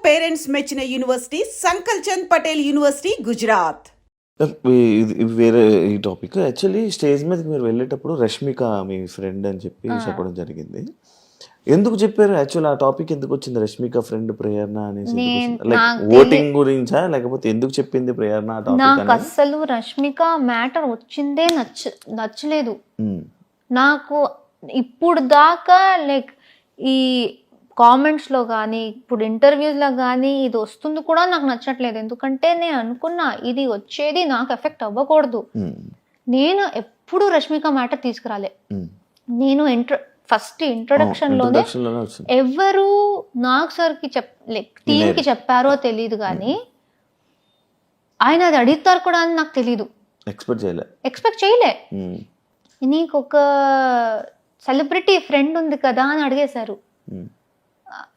Parents మెచ్చిన university సంకల్ Chand Patel university Gujarat. ఇది వేరే ఈ టాపిక్. యాక్చువల్లీ స్టేజ్ మీదకి మీరు వెళ్ళేటప్పుడు రష్మిక మీ ఫ్రెండ్ అని చెప్పి చెప్పడం జరిగింది. ఎందుకు చెప్పారు? యాక్చువల్ ఆ టాపిక్ ఎందుకు వచ్చింది? రష్మిక ఫ్రెండ్ ప్రేరణ అనేసి లైక్ ఓటింగ్ గురించా లేకపోతే ఎందుకు చెప్పింది ప్రేరణ ఆ టాపిక్? నాకు అసలు రష్మిక మ్యాటర్ వచ్చిందే నచ్చలేదు. నాకు ఇప్పుడు దాకా లైక్ ఈ కామెంట్స్ లో కానీ ఇప్పుడు ఇంటర్వ్యూస్ లో కానీ ఇది వస్తుంది కూడా నాకు నచ్చట్లేదు. ఎందుకంటే నేను అనుకున్నా ఇది వచ్చేది నాకు ఎఫెక్ట్ అవ్వకూడదు. నేను ఎప్పుడు రష్మిక మ్యాటర్ తీసుకురాలే. నేను ఫస్ట్ ఇంట్రొడక్షన్ లోనే ఎవరు నాగ్ సార్ కి టీమ్ కి చెప్పారో తెలియదు, కానీ ఆయన అది అడుగుతారు కూడా అని నాకు తెలీదు. ఎక్స్పెక్ట్ చేయలే. నీకు ఒక సెలబ్రిటీ ఫ్రెండ్ ఉంది కదా అని అడిగేశారు.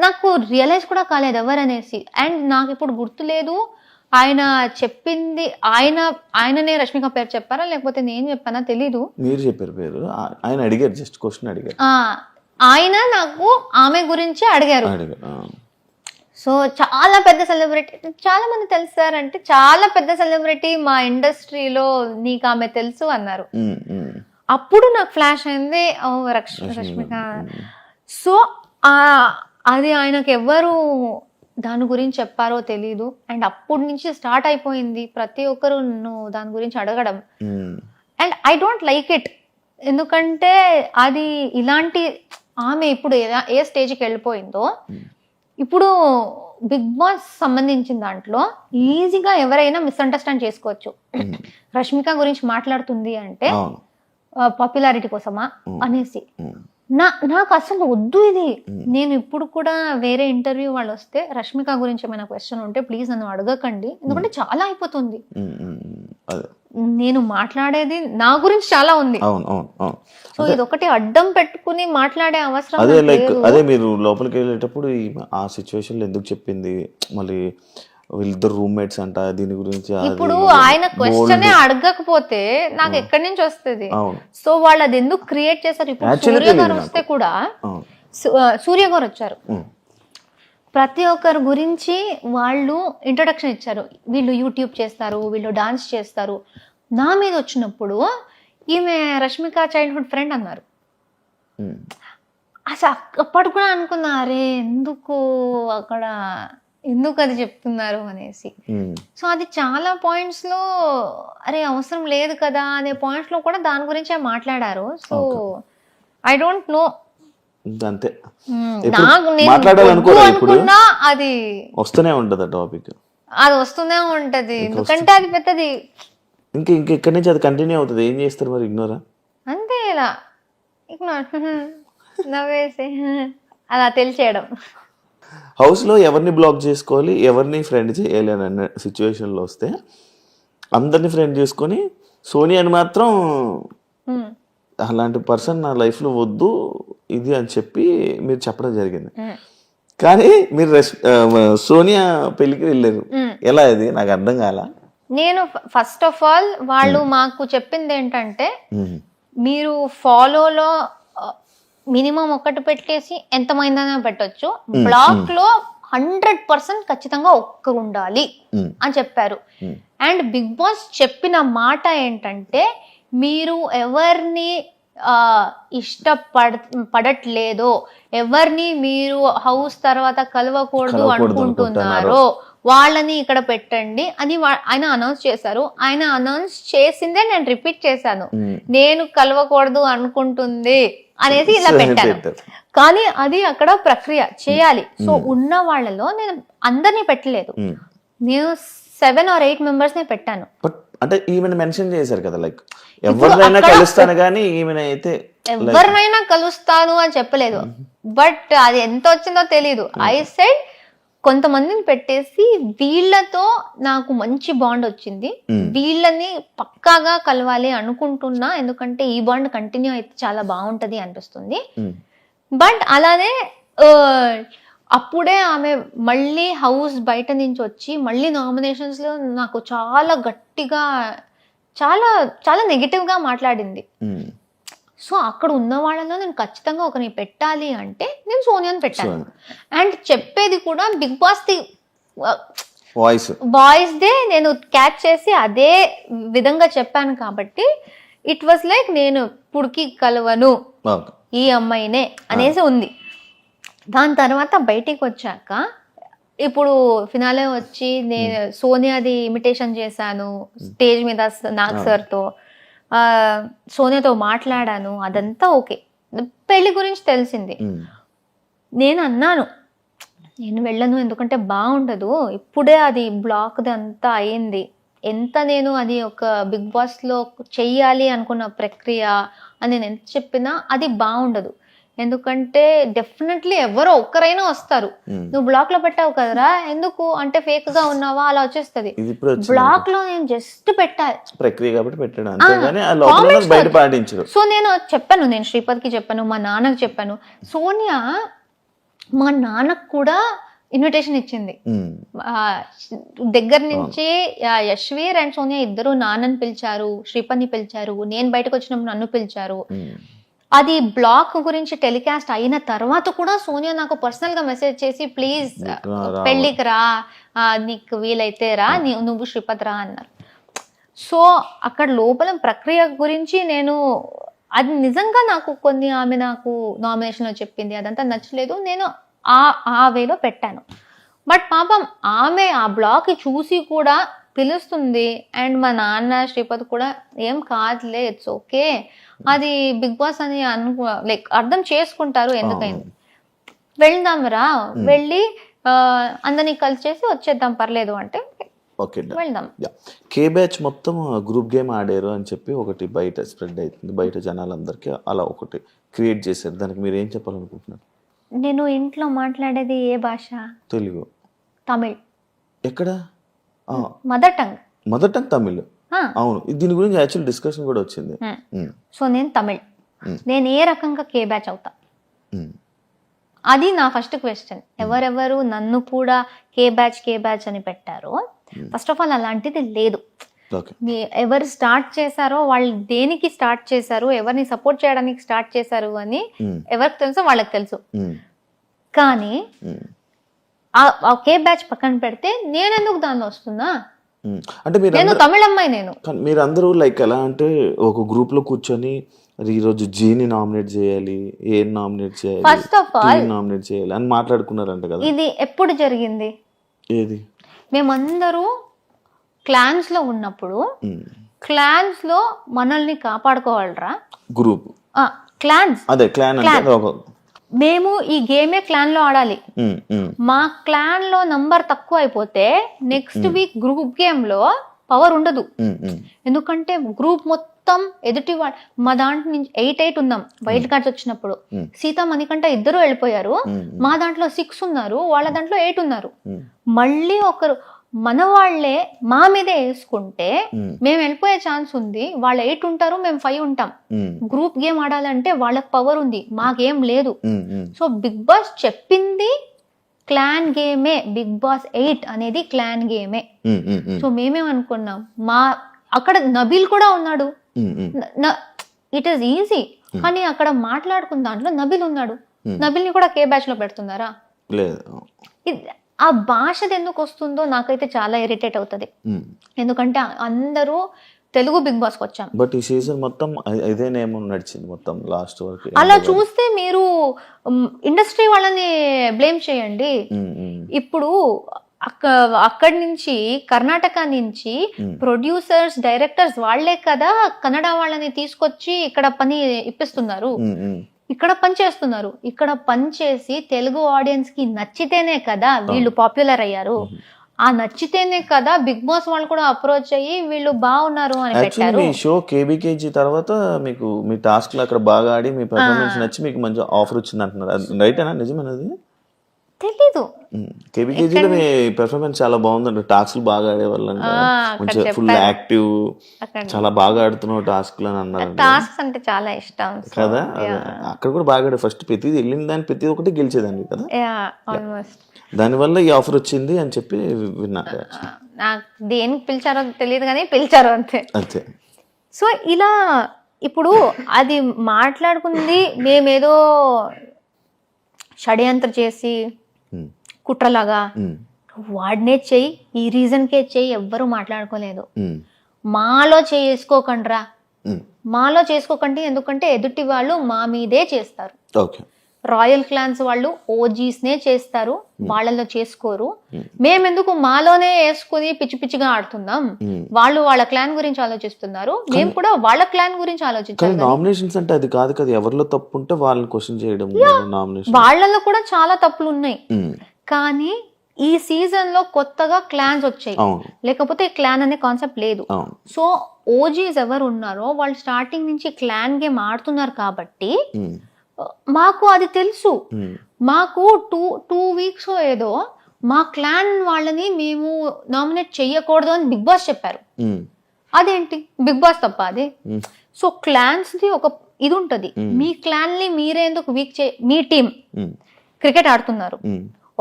నాకు రియలైజ్ కూడా కాలేదు ఎవరనేసి. అండ్ నాకు ఇప్పుడు గుర్తులేదు ఆయన చెప్పింది ఆయననే రష్మిక పేరు చెప్పారా లేకపోతే నేను చెప్పానా తెలీదు. మీరు చెప్పారు పేరు, ఆయన అడిగారు, జస్ట్ క్వశ్చన్ అడిగారు. ఆయన నాకు ఆమె గురించి అడిగారు. సో చాలా పెద్ద సెలబ్రిటీ, చాలా మంది తెలుసారంటే చాలా పెద్ద సెలబ్రిటీ మా ఇండస్ట్రీలో, నీకు ఆమె తెలుసు అన్నారు. అప్పుడు నాకు ఫ్లాష్ అయింది, రష్మిక. సో అది ఆయనకు ఎవరు దాని గురించి చెప్పారో తెలీదు. అండ్ అప్పటి నుంచి స్టార్ట్ అయిపోయింది ప్రతి ఒక్కరు దాని గురించి అడగడం. And I don't like it. ఎందుకంటే అది ఇలాంటి ఆమె ఇప్పుడు ఏ స్టేజ్కి వెళ్ళిపోయిందో, ఇప్పుడు బిగ్ బాస్ సంబంధించిన దాంట్లో ఈజీగా ఎవరైనా మిస్అండర్స్టాండ్ చేసుకోవచ్చు. రష్మిక గురించి మాట్లాడుతుంది అంటే పాపులారిటీ కోసమా అనేసి. నాకు అసలు వద్దు ఇది. నేను ఇప్పుడు కూడా వేరే ఇంటర్వ్యూ వాళ్ళు వస్తే రష్మిక గురించి ఏమైనా క్వశ్చన్ ఉంటే ప్లీజ్ నన్ను అడగకండి, ఎందుకంటే చాలా అయిపోతుంది. నేను మాట్లాడేది నా గురించి చాలా ఉంది. సో ఇది ఒకటి అడ్డం పెట్టుకుని మాట్లాడే అవసరం అదే. మీరు లోపలికి వెళ్ళేటప్పుడు ఆ సిచ్యువేషన్ లో ఎందుకు చెప్పింది, మళ్ళీ వీళ్ళిద్దరు రూమ్మేట్స్ అంట, దీని గురించి ఇప్పుడు ఆయన క్వశ్చనే అడగకపోతే నాకు ఎక్కడి నుంచి వస్తుంది? సో వాళ్ళు అది ఎందుకు క్రియేట్ చేశారు? ఇప్పుడు సూర్య గారు వస్తే కూడా, సూర్య గారు వచ్చారు, ప్రతి ఒక్కరి గురించి వాళ్ళు ఇంట్రొడక్షన్ ఇచ్చారు. వీళ్ళు యూట్యూబ్ చేస్తారు, వీళ్ళు డాన్స్ చేస్తారు. నా మీద వచ్చినప్పుడు ఈమె రష్మిక చైల్డ్హుడ్ ఫ్రెండ్ అన్నారు. అసలు అప్పటి కూడా అనుకున్నా, అరే ఎందుకు అక్కడ ఎందుకు అది చెప్తున్నారు అనేసి. సో అది చాలా పాయింట్స్ లో అరే అవసరం లేదు కదా అనే పాయింట్స్ లో కూడా దాని గురించే మాట్లాడారు. సో ఐ డోంట్ నో, అంతే. అనుకున్నా అది వస్తూనే ఉంటది టాపిక్, అది వస్తూనే ఉంటది. ఎందుకంటే అది పెద్దది. ఇంకెక్కడి నుంచి అది కంటిన్యూ అవుతుంది. ఏం చేస్తారు మరి? ఇగ్నోరా? అంతే, ఇలా ఇగ్నోర్ నవ్వేసి అలా తెలిసేయడం. హౌస్లో ఎవరిని బ్లాక్ చేసుకోవాలి, ఎవరిని ఫ్రెండ్ చేయాలి అన్న సిచ్యువేషన్లో వస్తే అందరినీ ఫ్రెండ్ చేసుకొని సోనియాని మాత్రం అలాంటి పర్సన్ నా లైఫ్లో వద్దు ఇది అని చెప్పి మీరు చెప్పడం జరిగింది. కానీ మీరు సోనియా పెళ్ళికి వెళ్ళారు. ఎలా? ఇది నాకు అర్థం కాల. నేను ఫస్ట్ ఆఫ్ ఆల్ వాళ్ళు మాకు చెప్పింది ఏంటంటే, మీరు ఫాలోలో మినిమం ఒకటి పెట్టేసి ఎంతమైందనే పెట్టొచ్చు, బ్లాక్ లో 100% ఖచ్చితంగా ఒక్కరు ఉండాలి అని చెప్పారు. అండ్ బిగ్ బాస్ చెప్పిన మాట ఏంటంటే, మీరు ఎవరిని పడట్లేదో, ఎవరిని మీరు హౌస్ తర్వాత కలవకూడదు అనుకుంటున్నారో వాళ్ళని ఇక్కడ పెట్టండి అని ఆయన అనౌన్స్ చేశారు. ఆయన అనౌన్స్ చేసిందే నేను రిపీట్ చేశాను, నేను కలవకూడదు అనుకుంటుంది అనేది ఇలా పెట్టాను. కానీ అది అక్కడ ప్రక్రియ చేయాలి. సో ఉన్న వాళ్ళలో నేను అందరినీ పెట్టలేదు, నేను 7 or 8 మెంబర్స్ నే పెట్టాను. అంటే ఈమెను మెన్షన్ చేశారు కదా, లైక్ ఎవరినైనా కలుస్తాను కానీ ఈమెను అయితే ఎవరినైనా కలుస్తాను అని చెప్పలేదు. బట్ అది ఎంత వచ్చిందో తెలీదు. ఐ సెడ్ కొంతమందిని పెట్టేసి వీళ్ళతో నాకు మంచి బాండ్ వచ్చింది, వీళ్ళని పక్కాగా కలవాలి అనుకుంటున్నా, ఎందుకంటే ఈ బాండ్ కంటిన్యూ అయితే చాలా బాగుంటది అనిపిస్తుంది. బట్ అలానే అప్పుడే ఆమె మళ్ళీ హౌస్ బయట నుంచి వచ్చి మళ్ళీ నామినేషన్స్ లో నాకు చాలా గట్టిగా చాలా చాలా నెగిటివ్ గా మాట్లాడింది. సో అక్కడ ఉన్న వాళ్ళలో నేను ఖచ్చితంగా ఒకరిని పెట్టాలి అంటే నేను సోనియాని పెట్టాను. అండ్ చెప్పేది కూడా బిగ్ బాస్ ది బాయ్స్ దే నేను క్యాచ్ చేసి అదే విధంగా చెప్పాను కాబట్టి ఇట్ వాస్ లైక్ నేను ఇప్పుడుకి కలవను ఈ అమ్మాయినే అనేసి ఉంది. దాని తర్వాత బయటికి వచ్చాక ఇప్పుడు ఫినాలే వచ్చి నేను సోనియాది ఇమిటేషన్ చేశాను స్టేజ్ మీద నాగ్ సార్తో, సోనియాతో మాట్లాడాను, అదంతా ఓకే. పెళ్లి గురించి తెలిసింది. నేను అన్నాను నేను వెళ్ళను ఎందుకంటే బాగుండదు, ఇప్పుడే అది బ్లాక్ది అంతా అయింది, ఎంత నేను అది ఒక బిగ్ బాస్లో చెయ్యాలి అనుకున్న ప్రక్రియ అని నేను ఎంత చెప్పినా అది బాగుండదు. ఎందుకంటే డెఫినెట్లీ ఎవరో ఒక్కరైనా వస్తారు. నువ్వు బ్లాక్ లో పెట్టావు కదరా, ఎందుకు అంటే ఫేక్ గా ఉన్నావా అలా వచ్చేస్తుంది. బ్లాక్ లో నేను జస్ట్ పెట్టాలి ప్రక్రియ కాబట్టి పెట్టాను. సో నేను చెప్పాను, నేను శ్రీపద్కి చెప్పాను, మా నాన్నకి చెప్పాను. సోనియా మా నాన్నకు కూడా ఇన్విటేషన్ ఇచ్చింది. దగ్గర నుంచి యశ్వీర్ అండ్ సోనియా ఇద్దరు నాన్నని పిలిచారు, శ్రీపద్ని పిలిచారు, నేను బయటకు వచ్చినప్పుడు నన్ను పిలిచారు. అది బ్లాక్ గురించి టెలికాస్ట్ అయిన తర్వాత కూడా సోనియా నాకు పర్సనల్ గా మెసేజ్ చేసి ప్లీజ్ పెళ్లికి రా, నీకు వీలైతే రా, నువ్వు శ్రీపద్ రా అన్నారు. సో అక్కడ లోపల ప్రక్రియ గురించి నేను అది నిజంగా నాకు కొన్ని ఆమె నాకు నామినేషన్లో చెప్పింది అదంతా నచ్చలేదు, నేను ఆ వేలో పెట్టాను. బట్ పాపం ఆమె ఆ బ్లాక్ చూసి కూడా పిలుస్తుంది. అండ్ మా నాన్న శ్రీపద్ కూడా ఏం కాదులే, ఇట్స్ ఓకే, అది బిగ్ బాస్ అని లైక్ అర్థం చేసుకుంటారు, ఎందుకైంది వెళ్దాం రా, వెళ్ళి అందరినీ కలిసేసి వచ్చేద్దాం పర్లేదు అంటే వెళ్దాం. కే బ్యాచ్ మొత్తం గ్రూప్ గేమ్ ఆడారు అని చెప్పి ఒకటి బయట స్ప్రెడ్ అవుతుంది, బయట జనాలందరికీ అలా ఒకటి క్రియేట్ చేశారు. దానికి మీరు ఏం చెప్పాలనుకుంటున్నారు? నేను ఇంట్లో మాట్లాడేది ఏ భాష? తెలుగు, తమిళ్. ఎక్కడ? Mother tongue Tamil. అవును, దీని గురించి యాక్చువల్ డిస్కషన్ కూడా వచ్చింది. సో నేను తమిళ్, నేను ఏ రకంగా కే బ్యాచ్ అవుతా? అది నా ఫస్ట్ క్వశ్చన్. ఎవరెవరు నన్ను కూడా కే బ్యాచ్ అని పెట్టారో, ఫస్ట్ ఆఫ్ ఆల్ అలాంటిది లేదు. ఎవరు స్టార్ట్ చేశారో వాళ్ళు దేనికి స్టార్ట్ చేశారు, ఎవరిని సపోర్ట్ చేయడానికి స్టార్ట్ చేశారు అని ఎవరికి తెలుసో వాళ్ళకి తెలుసు. కానీ ఆ కే బ్యాచ్ పక్కన పెడితే నేను ఎందుకు దానిలో వస్తున్నా? అంటే నేను తమిళ అమ్మాయి. మీరు అందరూ లైక్ ఎలా అంటే ఒక గ్రూప్ లో కూర్చొని ఈ రోజు జీని నామినేట్ చేయాలి, ఏ నామినేట్ చేయాలి, ఫస్ట్ ఆఫ్ ఆల్ నామినేట్ చేయాలి అని మాట్లాడుకున్నారంట కదా. ఇది ఎప్పుడు జరిగింది? ఏది? మేమందరూ క్లాన్స్ లో ఉన్నప్పుడు, క్లాన్స్ లో మనల్ని కాపాడుకోవాలరా గ్రూప్ క్లాన్స్, అదే క్లాన్ మేము ఈ గేమే క్లాన్ లో ఆడాలి. మా క్లాన్ లో నంబర్ తక్కువ అయిపోతే నెక్స్ట్ వీక్ గ్రూప్ గేమ్ లో పవర్ ఉండదు. ఎందుకంటే గ్రూప్ మొత్తం ఎదుటి మా దాంట్లో నుంచి 8 ఉన్నాం వైల్డ్ కార్డ్స్ వచ్చినప్పుడు. సీత మణికంఠ ఇద్దరు వెళ్ళిపోయారు, మా దాంట్లో 6 ఉన్నారు, వాళ్ళ దాంట్లో 8 ఉన్నారు. మళ్ళీ ఒకరు మన వాళ్లే మా మీదే వేసుకుంటే మేము వెళ్ళిపోయే ఛాన్స్ ఉంది. వాళ్ళు 8 ఉంటారు, మేము 5 ఉంటాం. గ్రూప్ గేమ్ ఆడాలంటే వాళ్ళకి పవర్ ఉంది, మాకేం లేదు. సో బిగ్ బాస్ చెప్పింది క్లాన్ గేమే, బిగ్ బాస్ 8 అనేది క్లాన్ గేమే. సో మేమేమనుకున్నాం, అక్కడ నబీల్ కూడా ఉన్నాడు, ఇట్ ఈస్ ఈజీ. కానీ అక్కడ మాట్లాడుకున్న దాంట్లో నబీల్ ఉన్నాడు, నబీల్ని కూడా కే బ్యాచ్ లో పెడుతున్నారా? ఆ భాషది ఎందుకు వస్తుందో నాకైతే చాలా ఇరిటేట్ అవుతుంది. ఎందుకంటే అందరూ తెలుగు బిగ్ బాస్కి వచ్చాం, బట్ ఈ సీజన్ మొత్తం ఇదే నేమ్ నడిచింది మొత్తం లాస్ట్ వరకు. అలా చూస్తే మీరు ఇండస్ట్రీ వాళ్ళని బ్లేమ్ చేయండి. ఇప్పుడు అక్కడి నుంచి కర్ణాటక నుంచి ప్రొడ్యూసర్స్, డైరెక్టర్స్ వాళ్లే కదా కన్నడ వాళ్ళని తీసుకొచ్చి ఇక్కడ పని ఇప్పిస్తున్నారు, ఇక్కడ పని చేస్తున్నారు. ఇక్కడ పని చేసి తెలుగు ఆడియన్స్ కి నచ్చితేనే కదా వీళ్ళు పాపులర్ అయ్యారు. ఆ నచ్చితేనే కదా బిగ్ బాస్ వాళ్ళు కూడా అప్రోచ్ అయ్యి వీళ్ళు బాగున్నారు అని పెట్టారు. మీ షో కేబీకేజీ తర్వాత మీకు మీ టాస్క్ లో అక్కడ బాగా ఆడి మీ పర్ఫార్మెన్స్ నచ్చి మీకు మంచి ఆఫర్ వచ్చింది అంటున్నారు, రైటేనా? నిజమేనది? తెలీదు. కేబీకేజీలో మీ పెర్ఫార్మెన్స్ చాలా బాగుందండి, టాస్క్లు బాగా ఆడేవాళ్ళంట, మంచిగా ఫుల్ యాక్టివ్, చాలా బాగా ఆడుతున్నావు టాస్క్లు అని అన్నారు. టాస్క్స్ అంటే చాలా ఇష్టం కదా. అక్కడ కూడా బాగా ఆడే, ఫస్ట్ ప్రతిదీ వెళ్ళిన దాన్ని ప్రతి ఒక్కటి గెలిచేదాన్ని కదా. దానివల్ల ఈ ఆఫర్ వచ్చింది అని చెప్పి విన్నా. నాకు దేనికి పిలిచారో తెలియదు కానీ పిలిచారు అంతే. అంతే. సో ఇలా ఇప్పుడు అది మాట్లాడుకుంది మేమేదో షడ్యంత్ర చేసి కుట్రలాగా వాడినే చెయ్యి ఈ రీజన్కే చెయ్యి ఎవ్వరూ మాట్లాడుకోలేదు. మాలో చేసుకోకండ్రా, మాలో చేసుకోకండి, ఎందుకంటే ఎదుటి వాళ్ళు మా మీదే చేస్తారు. రాయల్ క్లాన్స్ వాళ్ళు ఓజీస్నే చేస్తారు, వాళ్ళలో చేసుకోరు. మేమెందుకు మాలోనే వేసుకుని పిచ్చి పిచ్చిగా ఆడుతున్నాం? వాళ్ళు వాళ్ళ క్లాన్ గురించి ఆలోచిస్తున్నారు, మేము కూడా వాళ్ళ క్లాన్ గురించి ఆలోచించాలి. నామినేషన్స్ అంటే అది కాదు కదా, ఎవరిలో తప్పు ఉంటే వాళ్ళని క్వశ్చన్ చేయడం. వాళ్ళలో కూడా చాలా తప్పులు ఉన్నాయి, కానీ ఈ సీజన్ లో కొత్తగా క్లాన్స్ వచ్చాయి, లేకపోతే క్లాన్ అనే కాన్సెప్ట్ లేదు. సో ఓజీస్ ఎవరు ఉన్నారో వాళ్ళు స్టార్టింగ్ నుంచి క్లాన్ గేమ్ ఆడుతున్నారు కాబట్టి మాకు అది తెలుసు. మాకు టూ వీక్స్ ఏదో మా క్లాన్ వాళ్ళని మేము నామినేట్ చెయ్యకూడదు అని బిగ్ బాస్ చెప్పారు. అదేంటి బిగ్ బాస్ తప్ప అది? సో క్లాన్స్ ది ఒక ఇది ఉంటది, మీ క్లాన్ ని మీరే ఎందుకు వీక్ మీ టీం క్రికెట్ ఆడుతున్నారు,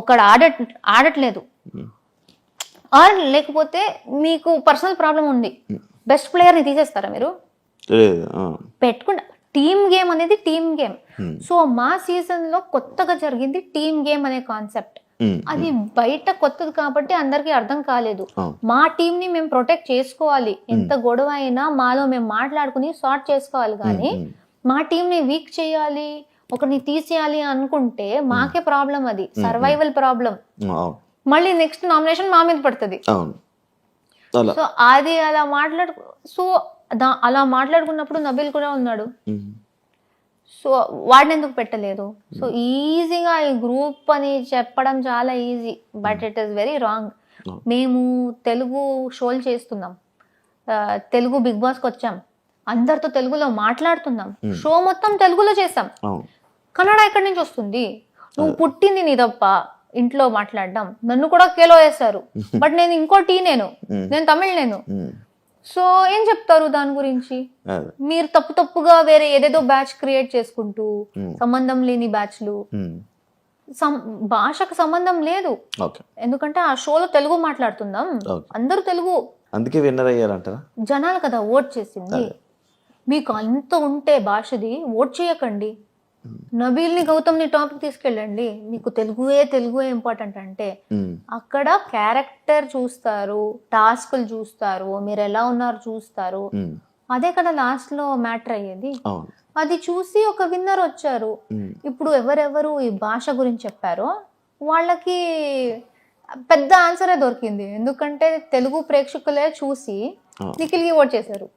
ఒకడు ఆడట్లేదు, ఆర్ లేకపోతే మీకు పర్సనల్ ప్రాబ్లం ఉంది, బెస్ట్ ప్లేయర్ ని తీసేస్తారా మీరు? పెట్టుకుంటా. టీమ్ గేమ్ అనేది టీమ్ గేమ్. సో మా సీజన్ లో కొత్తగా జరిగింది టీమ్ గేమ్ అనే కాన్సెప్ట్. అది బయట కొత్తది కాబట్టి అందరికి అర్థం కాలేదు. మా టీం ని మేము ప్రొటెక్ట్ చేసుకోవాలి, ఎంత గొడవ అయినా మాలో మేము మాట్లాడుకుని సార్ట్ చేసుకోవాలి. కానీ మా టీం ని వీక్ చేయాలి, ఒకరిని తీసేయాలి అనుకుంటే మాకే ప్రాబ్లం, అది సర్వైవల్ ప్రాబ్లం. మళ్ళీ నెక్స్ట్ నామినేషన్ మా మీద పడుతుంది. సో అది అలా మాట్లాడుకున్నప్పుడు నబీల్ కూడా ఉన్నాడు. సో వాడిని ఎందుకు పెట్టలేదు? సో ఈజీగా ఈ గ్రూప్ అని చెప్పడం చాలా easy, but it is very wrong. మేము తెలుగు షోలు చేస్తున్నాం, తెలుగు బిగ్ బాస్కి వచ్చాం, అందరితో తెలుగులో మాట్లాడుతున్నాం, షో మొత్తం తెలుగులో చేస్తాం. కన్నడ ఎక్కడి నుంచి వస్తుంది? నువ్వు పుట్టింది నీ తప్ప ఇంట్లో మాట్లాడడం. నన్ను కూడా కేలో వేస్తారు, బట్ నేను ఇంకో నేను తమిళ్ నేను. సో ఏం చెప్తారు దాని గురించి? మీరు తప్పుగా వేరే ఏదేదో బ్యాచ్ క్రియేట్ చేసుకుంటూ, సంబంధం లేని బ్యాచ్లు, భాషకు సంబంధం లేదు. ఎందుకంటే ఆ షోలో తెలుగు మాట్లాడుతున్నాం, అందరూ తెలుగు, అందుకే విన్నర్ అయ్యారంటారా? జనాలు కదా ఓట్ చేసింది. మీకు అంత ఉంటే భాషది ఓట్ చేయకండి, నబీల్ని గౌతమ్ని టాపిక్ తీసుకెళ్ళండి. మీకు తెలుగు ఇంపార్టెంట్ అంటే అక్కడ క్యారెక్టర్ చూస్తారు, టాస్క్లు చూస్తారు, మీరు ఎలా ఉన్నారు చూస్తారు, అదే కదా లాస్ట్ లో మ్యాటర్ అయ్యేది. అది చూసి ఒక విన్నర్ వచ్చారు. ఇప్పుడు ఎవరెవరు ఈ భాష గురించి చెప్పారో వాళ్ళకి పెద్ద ఆన్సరే దొరికింది, ఎందుకంటే తెలుగు ప్రేక్షకులే చూసి నిఖిల్కి ఓట్ చేశారు.